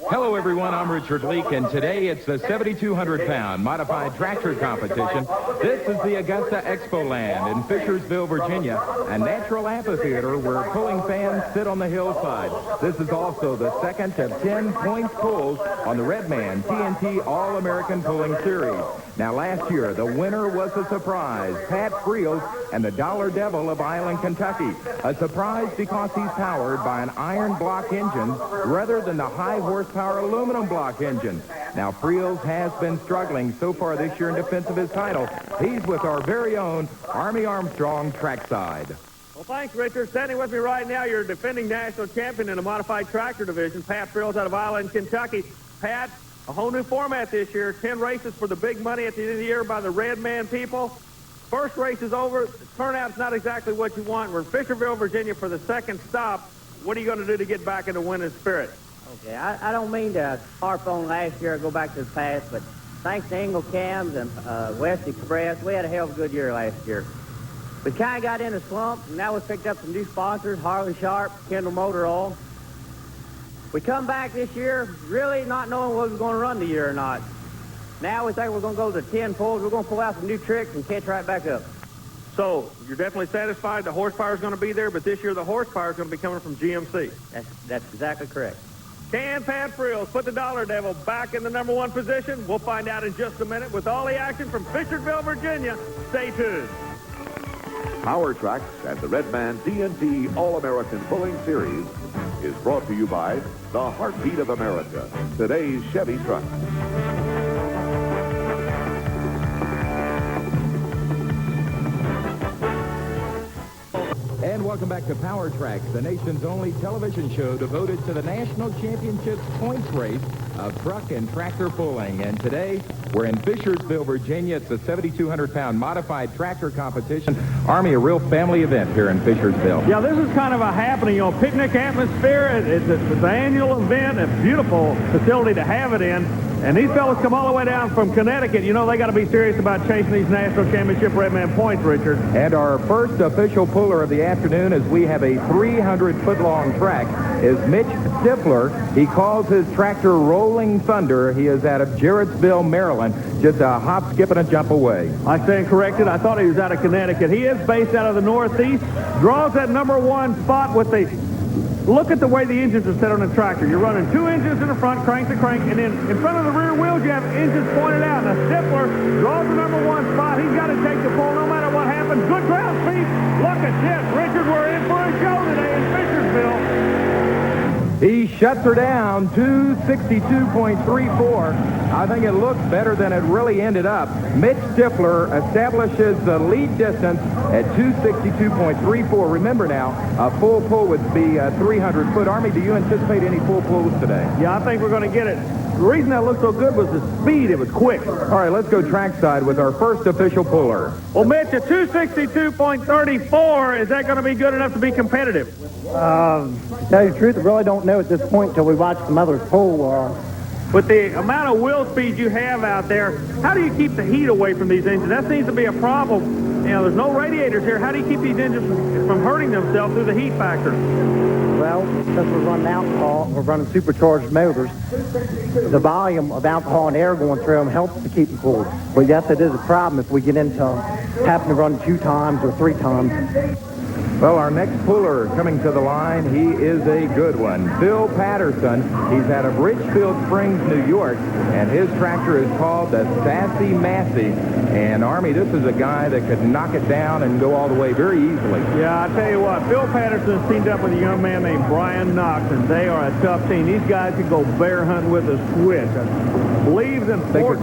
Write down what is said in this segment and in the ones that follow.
Hello, everyone. I'm Richard Leake, and today it's the 7,200-pound modified tractor competition. This is the Augusta Expo Land in Fishersville, Virginia, a natural amphitheater where pulling fans sit on the hillside. This is also the second of 10 points pulls on the Redman TNT All-American Pulling Series. Now, last year, the winner was a surprise, Pat FREELS and the Dollar Devil of Island, Kentucky. A surprise because he's powered by an iron block engine rather than the high horsepower aluminum block engine. Now, FREELS has been struggling so far this year in defense of his title. He's with our very own Army Armstrong trackside. Well, thanks, Richard. Standing with me right now, your defending national champion in the modified tractor division, Pat FREELS out of Island, Kentucky. Pat, a whole new format this year, 10 races for the big money at the end of the year by the Redman people. First race is over. The turnout's not exactly what you want. We're in Fishersville, Virginia for the second stop. What are you going to do to get back into winning spirit? Okay, I don't mean to harp on last year or go back to the past, but thanks to ENGLER Cams and West Express, we had a hell of a good year last year. We kind of got in a slump, and now we've picked up some new sponsors, Harley Sharp, Kendall Motor Oil. We come back this year really not knowing whether we're going to run the year or not. Now we think we're going to go to 10 pulls. We're going to pull out some new tricks and catch right back up. So you're definitely satisfied the horsepower is going to be there, but this year the horsepower is going to be coming from GMC. That's exactly correct. Can Pat FREELS put the Dollar Devil back in the #1 position? We'll find out in just a minute with all the action from Fishersville, Virginia. Stay tuned. Power Tracks and the Redman TNT All-American Pulling Series is brought to you by the heartbeat of America, today's Chevy truck. And welcome back to Power Tracks, the nation's only television show devoted to the National Championships points race of truck and tractor pulling. And today, we're in Fishersville, Virginia. It's the 7,200-pound modified tractor competition. Army, a real family event here in Fishersville. Yeah, this is kind of a happening, picnic atmosphere. It's an annual event, a beautiful facility to have it in. And these fellas come all the way down from Connecticut. You know they got to be serious about chasing these national championship Redman points, Richard. And our first official puller of the afternoon, as we have a 300-foot-long track, is Mitch Stifler. He calls his tractor Rolling Thunder. He is out of Jarrettsville, Maryland, just a hop, skip, and a jump away. I stand corrected. I thought he was out of Connecticut. He is based out of the Northeast. Draws that #1 spot with the... Look at the way the engines are set on the tractor. You're running 2 engines in the front, crank to crank, and then in front of the rear wheels you have engines pointed out. Now Stifler draws the #1 spot. He's got to take the pull no matter what happens. Good ground speed. Look at this. Richard, we're in for a show today in Fishersville. He shuts her down, 262.34. I think it looks better than it really ended up. Mitch Stifler establishes the lead distance at 262.34. Remember now, a full pull would be 300 foot. Army, do you anticipate any full pulls today? Yeah, I think we're going to get it. The reason that looked so good was the speed. It was quick. All right, let's go trackside with our first official puller. Well, Mitch, at 262.34, is that going to be good enough to be competitive? To tell you the truth, I really don't know at this point until we watch some others pull. With the amount of wheel speed you have out there, how do you keep the heat away from these engines? That seems to be a problem. You know, there's no radiators here. How do you keep these engines from hurting themselves through the heat factor? Well, since we're running alcohol, we're running supercharged motors, the volume of alcohol and air going through them helps to keep them cool. But yes, it is a problem if we get into having to run 2 times or 3 times. Well, our next puller coming to the line, he is a good one. Phil Patterson. He's out of Richfield Springs, New York, and his tractor is called the SASSY MASSEY. And, Army, this is a guy that could knock it down and go all the way very easily. Yeah, I tell you what, Phil Patterson's teamed up with a young man named Brian Knox, and they are a tough team. These guys can go bear hunting with a switch. Leaves and forks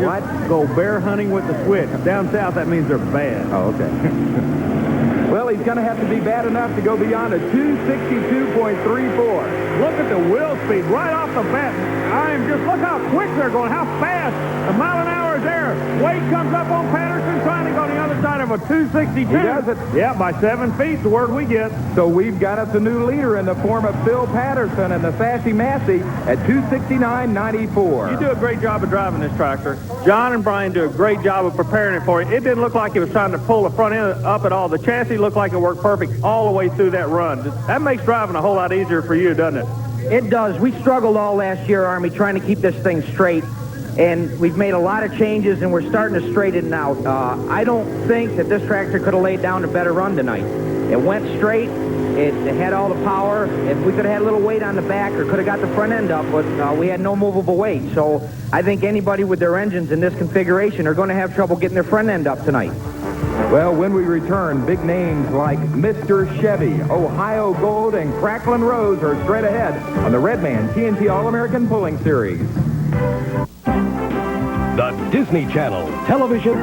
go bear hunting with the switch. Down south, that means they're bad. Oh, okay. Well, he's going to have to be bad enough to go beyond a 262.34. Look at the wheel speed right off the bat. Look how quick they're going, how fast. A mile an hour is there. Wade comes up on Patterson trying to go on the other side of a 262. He does it. Yeah, by 7 feet, the word we get. So we've got us a new leader in the form of Phil Patterson and the SASSY MASSEY at 269.94. You do a great job of driving this tractor. John and Brian do a great job of preparing it for you. It didn't look like it was trying to pull the front end up at all. The chassis looked like it worked perfect all the way through that run. That makes driving a whole lot easier for you, doesn't it? It does. We struggled all last year, Army, trying to keep this thing straight, and we've made a lot of changes, and we're starting to straighten it out. I don't think that this tractor could have laid down a better run tonight. It went straight. It had all the power. If we could have had a little weight on the back or could have got the front end up, but we had no movable weight. So I think anybody with their engines in this configuration are going to have trouble getting their front end up tonight. Well, when we return, big names like Mr. Chevy, Ohio Gold, and Cracklin' Rose are straight ahead on the Redman TNT All-American Pulling Series. The Disney Channel Television.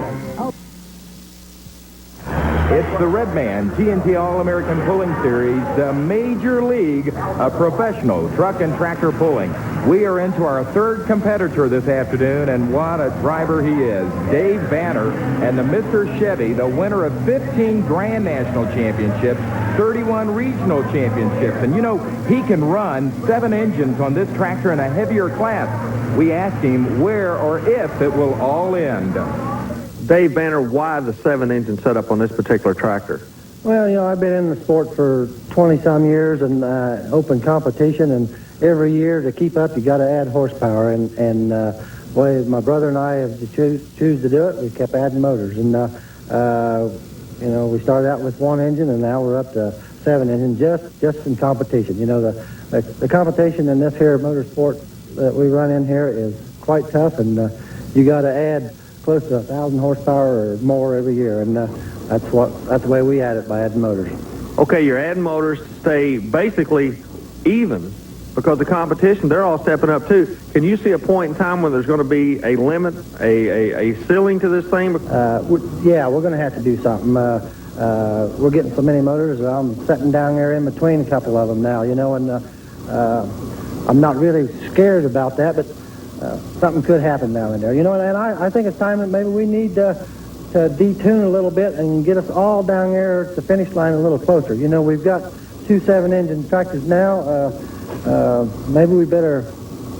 It's the Redman TNT All-American Pulling Series, the major league of professional truck and tractor pulling. We are into our third competitor this afternoon, and what a driver he is. Dave Banter and the Mr. Chevy, the winner of 15 Grand National Championships, 31 Regional Championships. And you know, he can run 7 engines on this tractor in a heavier class. We asked him where or if it will all end. Dave Banter, why the 7-engine setup on this particular tractor? Well, you know, I've been in the sport for 20-some years and open competition, and every year to keep up, you got to add horsepower. And well, my brother and I have choose to do it. We kept adding motors, and you know, we started out with 1 engine, and now we're up to 7 engines just in competition. You know, the competition in this here motorsport that we run in here is quite tough, and you got to add close to 1,000 horsepower or more every year, and that's the way we add it, by adding motors. Okay, you're adding motors to stay basically even, because the competition, they're all stepping up too. Can you see a point in time when there's going to be a limit, a ceiling to this thing? Yeah, we're going to have to do something. We're getting so many motors, I'm sitting down there in between a couple of them now, you know, and I'm not really scared about that, but something could happen now and there. You know, and I think it's time that maybe we need to detune a little bit and get us all down there at the finish line a little closer. You know, we've got 2 7-engine tractors now. Maybe we better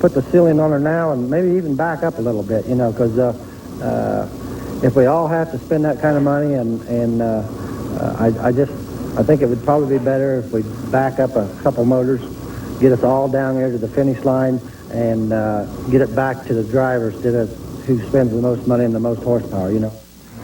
put the ceiling on her now and maybe even back up a little bit, you know, because if we all have to spend that kind of money, and I think it would probably be better if we back up a couple motors, get us all down there to the finish line, and get it back to the drivers who spends the most money and the most horsepower, you know.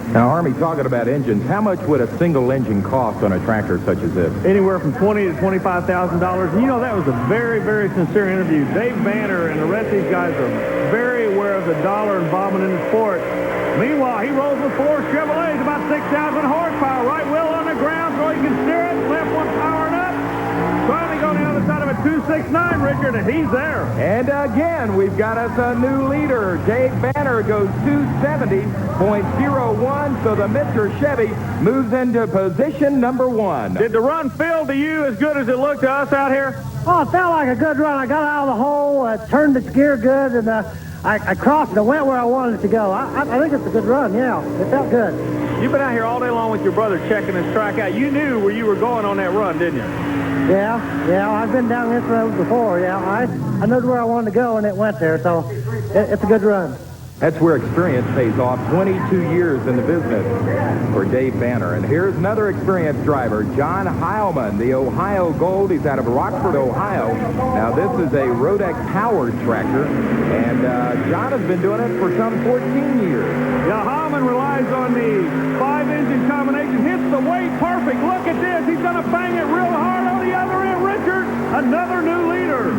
Now, Army, talking about engines, how much would a single engine cost on a tractor such as this? Anywhere from $20,000 to $25,000. And you know, that was a very, very sincere interview. Dave Banter and the rest of these guys are very aware of the dollar involvement in the sport. Meanwhile, he rolls with 4 Chevrolets, about 6,000 horsepower. Right wheel on the ground so he can steer it. Left one powering up. Finally go down the side of a 269, Richard, and he's there. And again, we've got us a new leader. Dave Banter goes 270.01, so the Mr. Chevy moves into position number 1. Did the run feel to you as good as it looked to us out here? Oh, it felt like a good run. I got out of the hole, turned the gear good, and I crossed it and went where I wanted it to go. I think it's a good run, yeah. It felt good. You've been out here all day long with your brother checking this track out. You knew where you were going on that run, didn't you? Yeah, I've been down this road before, yeah. I knew where I wanted to go, and it went there, so it's a good run. That's where experience pays off. 22 years in the business for Dave Banter. And here's another experienced driver, John HILEMAN, the Ohio Gold. He's out of Rockford, Ohio. Now, this is a Rodex powered tractor, and John has been doing it for some 14 years. Yeah, HILEMAN relies on the 5-engine combination. Hits the weight perfect. Look at this. He's going to bang it real hard on the other end. Richard, another new leader.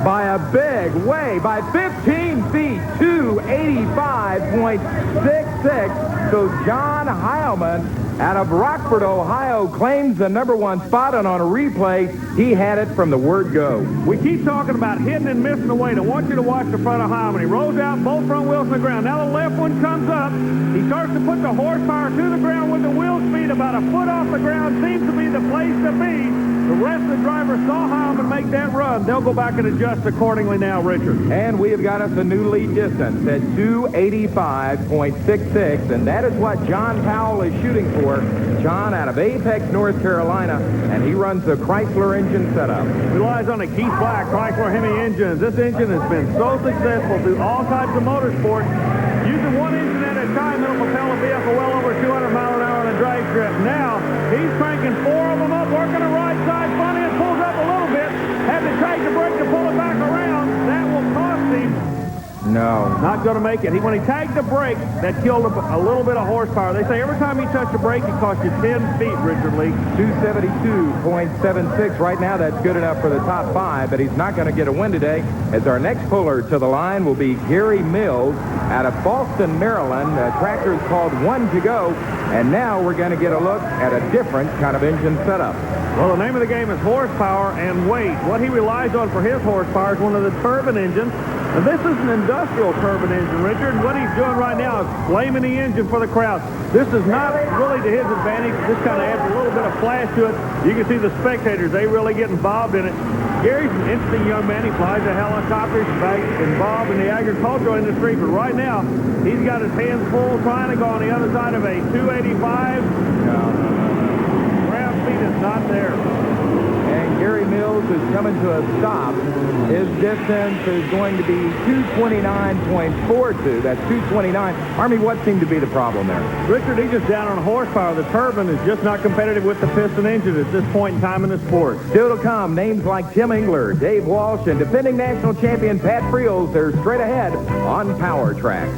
By a big way, by 15 feet, 285.66. So John HILEMAN out of Rockford, Ohio, claims the number 1 spot, and on a replay, he had it from the word go. We keep talking about hitting and missing the weight. I want you to watch the front of HILEMAN. He rolls out, both front wheels on the ground. Now the left one comes up. He starts to put the horsepower to the ground with the wheel speed about a foot off the ground. Seems to be the place to be. The rest of the drivers saw HILEMAN make that run. They'll go back and adjust accordingly now, Richard. And we have got us a new lead distance at 285.66, and that is what John Powell is shooting for. John out of Apex, North Carolina, and he runs the Chrysler engine setup. Relies on the Keith Black Chrysler Hemi engines. This engine has been so successful through all types of motorsports. Using 1 engine at a time, it'll propel a vehicle well over 200 miles an hour on a drag strip. Now, he's cranking 4 of them up, working the right side funny, and pulls up a little bit. Had to take the brake to pull No. Not going to make it. When he tagged the brake, that killed a little bit of horsepower. They say every time you touch the brake, it costs you 10 feet, Richard Lee. 272.76. Right now, that's good enough for the top 5, but he's not going to get a win today, as our next puller to the line will be Gary Mills out of Boston, Maryland. The tractor is called One to Go, and now we're going to get a look at a different kind of engine setup. Well, the name of the game is horsepower and weight. What he relies on for his horsepower is one of the turbine engines. And this is an industrial turbine engine, Richard. And what he's doing right now is flaming the engine for the crowd. This is not really to his advantage. This kind of adds a little bit of flash to it. You can see the spectators, they really get involved in it. Gary's an interesting young man. He flies a helicopter. He's involved in the agricultural industry. But right now, he's got his hands full trying to go on the other side of a 285. Ground speed is not there. And Gary Mills is coming to a stop. His distance is going to be 229.42. That's 229. Army, what seemed to be the problem there? Richard, he's just down on horsepower. The turbine is just not competitive with the piston engine at this point in time in the sport. Still to come, names like Tim Engler, Dave Walsh, and defending national champion Pat FREELS. They're straight ahead on Power Tracks.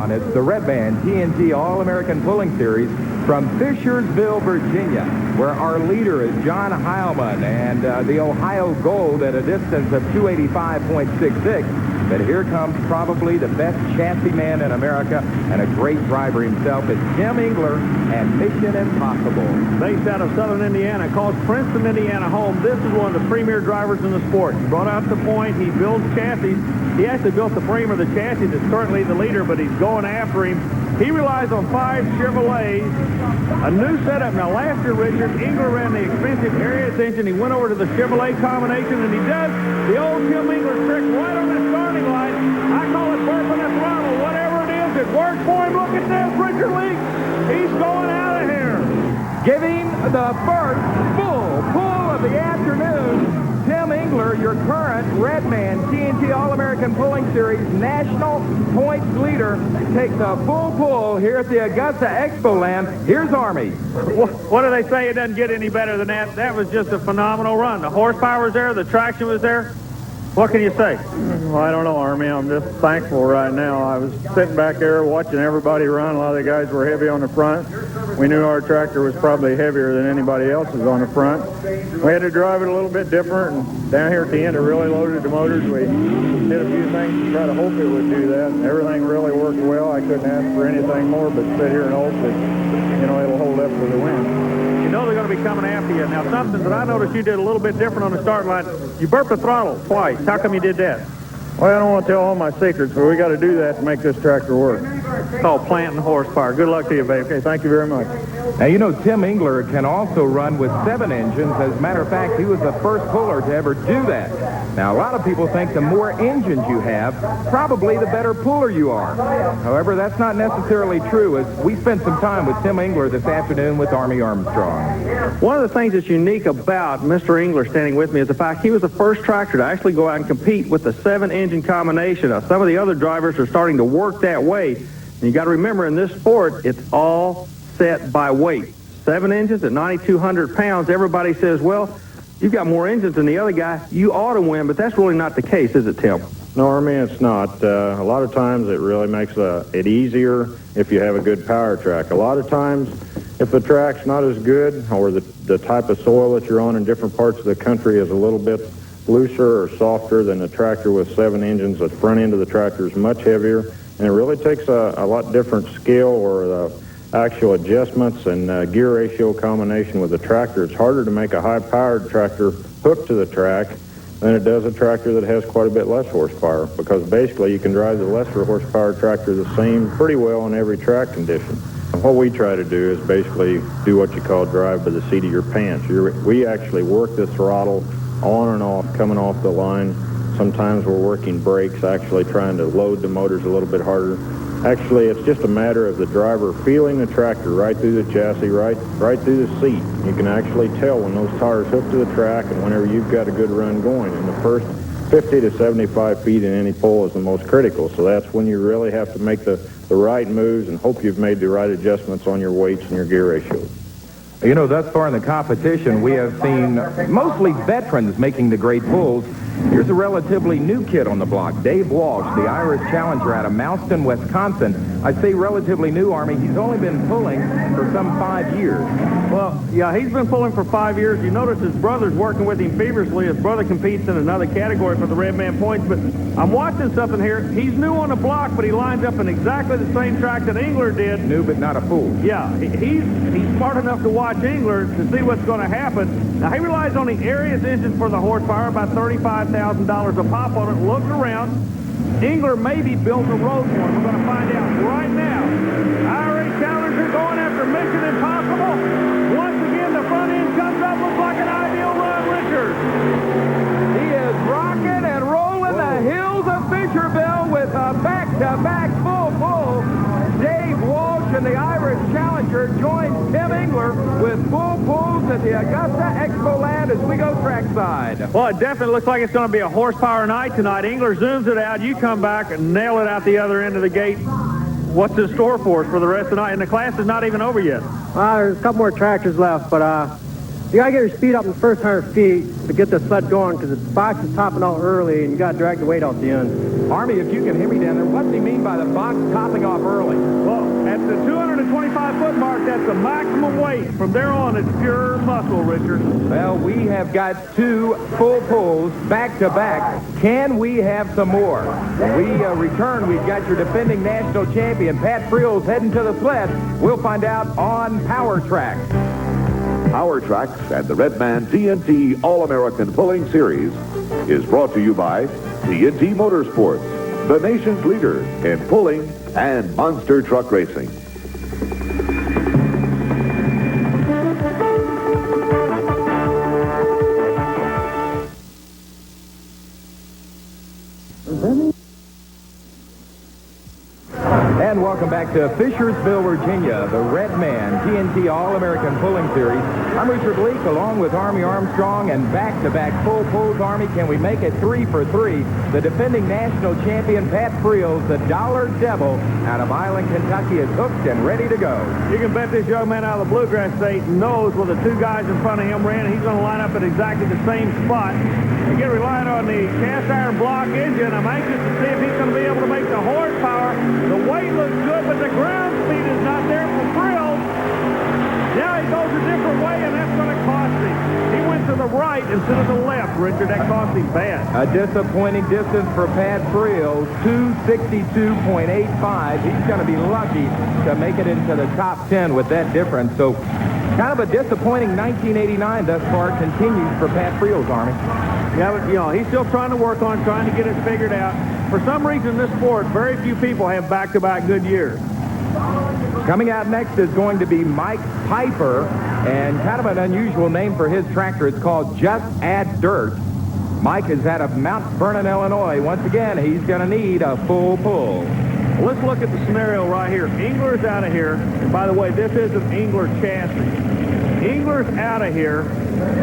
It's the Red Band TNT All-American Pulling Series from Fishersville, Virginia, where our leader is John HILEMAN and the Ohio Gold at a distance of 285.66. But here comes probably the best chassis man in America and a great driver himself. It's Tim Engler and Mission Impossible. Based out of Southern Indiana, calls Princeton, Indiana home. This is one of the premier drivers in the sport. He brought out the point. He builds chassis. He actually built the frame of the chassis that's currently the leader, but he's going after him. He relies on 5 Chevrolets, a new setup. Now, last year, Richard, Engler ran the expensive Arias engine. He went over to the Chevrolet combination, and he does the old Tim Engler trick right on that starting line. I call it burping the throttle. Whatever it is, it works for him. Look at this, Richard Lee. He's going out of here. Giving the first full pull of the afternoon, Tim Engler, your current Red Man TNT All-American Pulling Series national points leader, takes a full pull here at the Augusta Expo Land. Here's Army. What do they say? It doesn't get any better than that. That was just a phenomenal run. The horsepower was there. The traction was there. What can you say? Well, I don't know, Army. I'm just thankful right now. I was sitting back there watching everybody run. A lot of the guys were heavy on the front. We knew our tractor was probably heavier than anybody else's on the front. We had to drive it a little bit different, and down here at the end it really loaded the motors. We did a few things to try to hope it would do that, and everything really worked well. I couldn't ask for anything more but sit here and hope that, it'll hold up for the win. You know they're going to be coming after you. Now, something that I noticed you did a little bit different on the start line, you burped the throttle twice. How come you did that? Well, I don't want to tell all my secrets, but we got to do that to make this tractor work. It's called planting horsepower. Good luck to you, babe. Okay, thank you very much. Now, Tim Engler can also run with 7 engines. As a matter of fact, he was the first puller to ever do that. Now, a lot of people think the more engines you have, probably the better puller you are. However, that's not necessarily true, as we spent some time with Tim Engler this afternoon with Army Armstrong. One of the things that's unique about Mr. Engler standing with me is the fact he was the first tractor to actually go out and compete with the 7-engine combination. Now, some of the other drivers are starting to work that way. And you got to remember, in this sport, it's all set by weight. 7 engines at 9,200 pounds. Everybody says, well, you've got more engines than the other guy. You ought to win, but that's really not the case, is it, Tim? No, Army, it's not. A lot of times it really makes it easier if you have a good power track. A lot of times, if the track's not as good, or the type of soil that you're on in different parts of the country is a little bit looser or softer than a tractor with 7 engines, the front end of the tractor is much heavier, and it really takes a lot different skill or actual adjustments and gear ratio combination with the tractor. It's harder to make a high-powered tractor hook to the track than it does a tractor that has quite a bit less horsepower, because basically you can drive the lesser horsepower tractor the same pretty well in every track condition. And what we try to do is basically do what you call drive by the seat of your pants. We actually work the throttle on and off, coming off the line. Sometimes we're working brakes, actually trying to load the motors a little bit harder. Actually, it's just a matter of the driver feeling the tractor right through the chassis, right through the seat. You can actually tell when those tires hook to the track and whenever you've got a good run going. And the first 50 to 75 feet in any pull is the most critical. So that's when you really have to make the right moves and hope you've made the right adjustments on your weights and your gear ratios. Thus far in the competition, we have seen mostly veterans making the great pulls. Here's a relatively new kid on the block, Dave Walsh, the Irish challenger out of Mouston, Wisconsin. I say relatively new, Army. He's only been pulling for some 5 years. Well, yeah, he's been pulling for 5 years. You notice his brother's working with him feverishly. His brother competes in another category for the Red Man points, but I'm watching something here. He's new on the block, but he lines up in exactly the same track that Engler did. New but not a fool. Yeah, he's smart enough to watch Engler to see what's going to happen. Now, he relies on the Arias engine for the horsepower, about $35,000 a pop on it. Look around. Engler may be built a road for him. We're going to find out right now. IRA Challenger going after Mission Impossible. Once again, the front end comes up. Looks like an ideal run, Richard. He is rocking and rolling the hills of Fishersville with a back-to-back full pull. Dave Walsh and the Irish Challenger joins Tim Engler with full pulls at the Augusta Expo Land as we go trackside. Well, it definitely looks like it's going to be a horsepower night tonight. Engler zooms it out. You come back and nail it out the other end of the gate. What's in store for us for the rest of the night? And the class is not even over yet. There's a couple more tractors left, but you got to get your speed up in the first 100 feet to get the sled going because the box is topping out early and you got to drag the weight out the end. Army, if you can hear me down there, what does he mean by the box topping off early? Well, at the 225-foot mark, that's the maximum weight. From there on, it's pure muscle, Richard. Well, we have got 2 full pulls back-to-back. Can we have some more? When we return, we've got your defending national champion, Pat FREELS, heading to the sled. We'll find out on Power Track. Power Tracks and the Red Man TNT All-American Pulling Series is brought to you by TNT Motorsports, the nation's leader in pulling and monster truck racing. And welcome back to Fishersville, Virginia, the Red Man TNT All-American Pulling Series. I'm Richard Leake, along with Army Armstrong, and back-to-back full pulls. Army, can we make it 3 for 3? The defending national champion, Pat FREELS, the Dollar Devil, out of Island, Kentucky, is hooked and ready to go. You can bet this young man out of the Bluegrass State knows where the 2 guys in front of him ran. He's going to line up at exactly the same spot. Again, relying on the cast iron block engine. I'm anxious to see if he's going to be able to make the horsepower. The weight looks good, but the ground speed is not there for FREELS. Now he goes a different way, and that's going to cost him. He went to the right instead of the left, Richard. That cost him bad. A disappointing distance for Pat FREELS, 262.85. He's going to be lucky to make it into the top 10 with that difference. So kind of a disappointing 1989 thus far continues for Pat FREELS, Army. Yeah, but, you know, he's still trying to work on, trying to get it figured out. For some reason in this sport, very few people have back-to-back good years. Coming out next is going to be Mike Piper, and kind of an unusual name for his tractor. It's called Just Add Dirt. Mike is out of Mount Vernon, Illinois. Once again, he's going to need a full pull. Well, let's look at the scenario right here. Engler's out of here. And by the way, this is an Engler chassis. Engler's out of here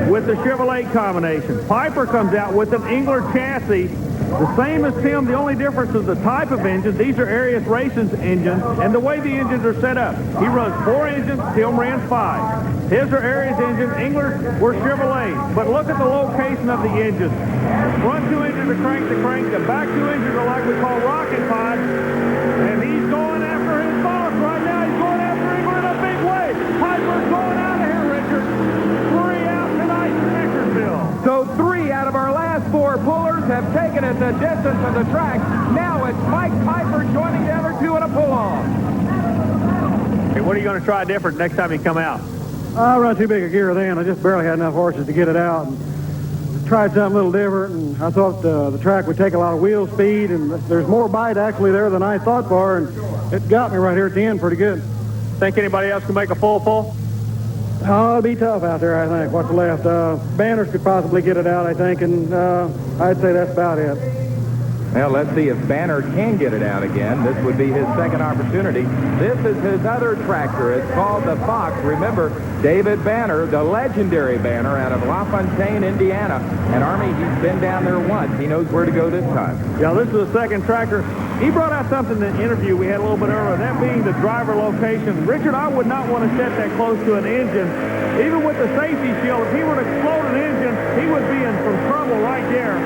with the Chevrolet combination. Piper comes out with an Engler chassis. The same as Tim, the only difference is the type of engine. These are Arias Racing's engines, and the way the engines are set up. He runs 4 engines, Tim ran 5. His are Arias engines, Engler's were Chevrolet. But look at the location of the engines. The front 2 engines are crank to crank. The back 2 engines are like we call rocking pods. And he's going after his boss right now. He's going after Engler in a big way. Piper's going out of here, Richard. 3 out tonight in Fishersville. So 3 out of our last 4 pullers have taken it the distance of the track. Now it's Mike Piper joining the other 2 in a pull-off. Hey, what are you going to try different next time you come out? I run too big a gear then. I just barely had enough horses to get it out. And tried something a little different, and I thought the track would take a lot of wheel speed, and there's more bite actually there than I thought for, and it got me right here at the end pretty good. Think anybody else can make a full pull? Oh, it'll be tough out there, I think, what's left. Banners could possibly get it out, I think, and I'd say that's about it. Well, let's see if Banner can get it out again. This would be his second opportunity. This is his other tractor. It's called the Fox. Remember, David Banner, the legendary Banner out of LaFontaine, Indiana. And Army, he's been down there once. He knows where to go this time. Yeah, this is the second tractor. He brought out something in the interview we had a little bit earlier, that being the driver location. Richard, I would not want to set that close to an engine. Even with the safety shield, if he were to explode an engine, he would be in some trouble right there.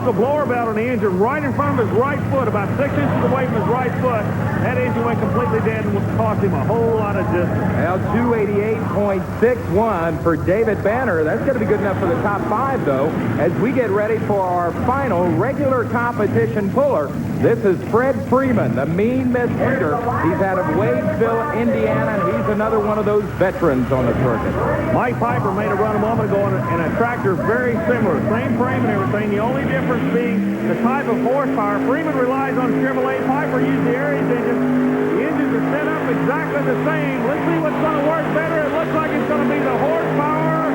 lost the blower belt on the engine right in front of his right foot, about 6 inches away from his right foot. That engine went completely dead and cost him a whole lot of distance. Well, 288.61 for David Banter. That's going to be good enough for the top 5, though, as we get ready for our final regular competition puller. This is Fred Freeman, the mean mistreater. He's out of Wadesville, Indiana, and he's another one of those veterans on the circuit. Mike Piper made a run a moment ago in a tractor very similar. Same frame and everything. The only difference being the type of horsepower. Freeman relies on Chevrolet. Piper used the Aries engine. The engines are set up exactly the same. Let's see what's going to work better. It looks like it's going to be the horsepower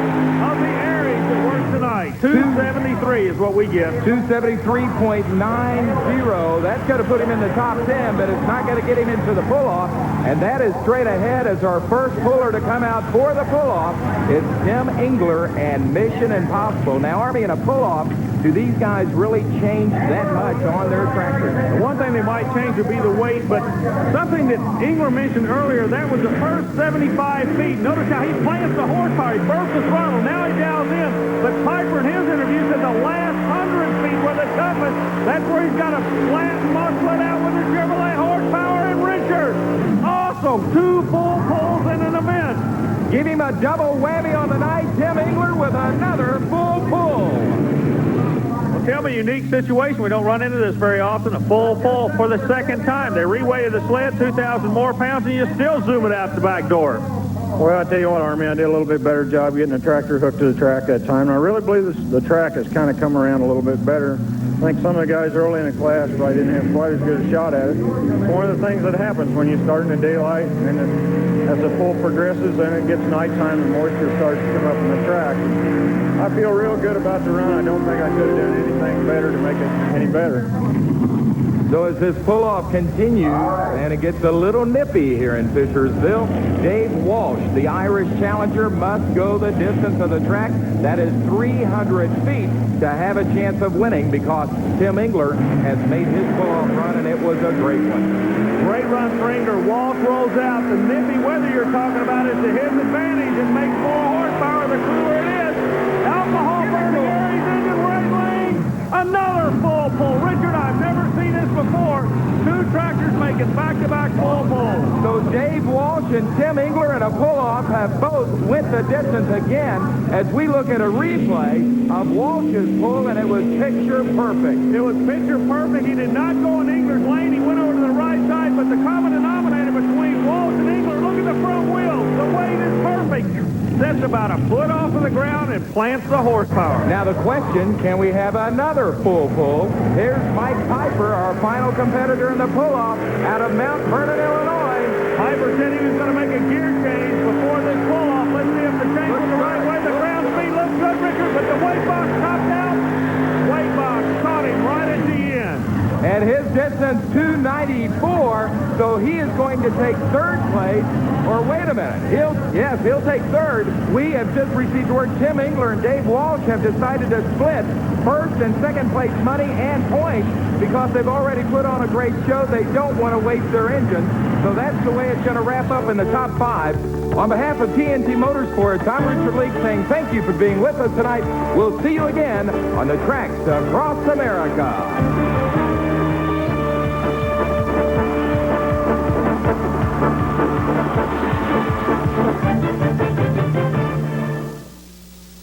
of the Aries that works tonight. 273 is what we get. 273.90. That's going to put him in the top 10, but it's not going to get him into the pull-off. And that is straight ahead as our first puller to come out for the pull-off. It's Tim Engler and Mission Impossible. Now, Army, in a pull-off, do these guys really change that much on their tractor? The one thing they might change would be the weight, but something that Engler mentioned earlier, that was the first 75 feet. Notice how he plants the horsepower. He bursts the throttle. Now he dials in. But Piper in his interview said the last 100 feet were the toughest. That's where he's got to flat and muscle it out with the Chevrolet horsepower and Richard. Awesome. 2 full pulls in an event. Give him a double whammy on the night. Tim Engler with another full pull. Tell me, unique situation. We don't run into this very often. A full pull for the second time. They reweighted the sled 2,000 more pounds, and you still zoom it out the back door. Well, I tell you what, Army, I did a little bit better job getting the tractor hooked to the track that time. And I really believe the track has kind of come around a little bit better. I think some of the guys early in the class probably didn't have quite as good a shot at it. One of the things that happens when you start in the daylight, and as the pull progresses and it gets nighttime, the moisture starts to come up in the track. I feel real good about the run. I don't think I could have done anything better to make it any better. So as this pull-off continues, and it gets a little nippy here in Fishersville, Dave Walsh, the Irish challenger, must go the distance of the track. That is 300 feet to have a chance of winning, because Tim Engler has made his pull-off run, and it was a great one. Great run for Engler. Walsh rolls out. The nippy weather you're talking about is to his advantage. It makes more horsepower the cooler it is. Alcohol burning Aries engine rattling. Another full pull. Richard, I've never seen this before. 2 tractors making back-to-back full pulls. So Dave Walsh and Tim Engler in a pull-off have both went the distance again, as we look at a replay of Walsh's pull, and it was picture perfect. It was picture perfect. He did not go in Engler's lane. He went over to the right side, but the common denominator between Walsh and Engler, look at the front wheels. The weight is perfect. Sets about a foot off of the ground and plants the horsepower. Now the question, can we have another full pull? Here's Mike Piper, our final competitor in the pull-off out of Mount Vernon, Illinois. Piper said he was going to make a gear change before this pull-off. Let's see if the change was the right way. The ground speed looks good, Richard, but the weight box topped out. Weight box caught him right at the end. And his distance, 294, so he is going to take third place. Or wait a minute, he'll take third. We have just received word Tim Engler and Dave Walsh have decided to split first and second place money and points, because they've already put on a great show. They don't want to waste their engine. So that's the way it's going to wrap up in the top 5. On behalf of TNT Motorsports, I'm Richard Leake saying thank you for being with us tonight. We'll see you again on the tracks across America.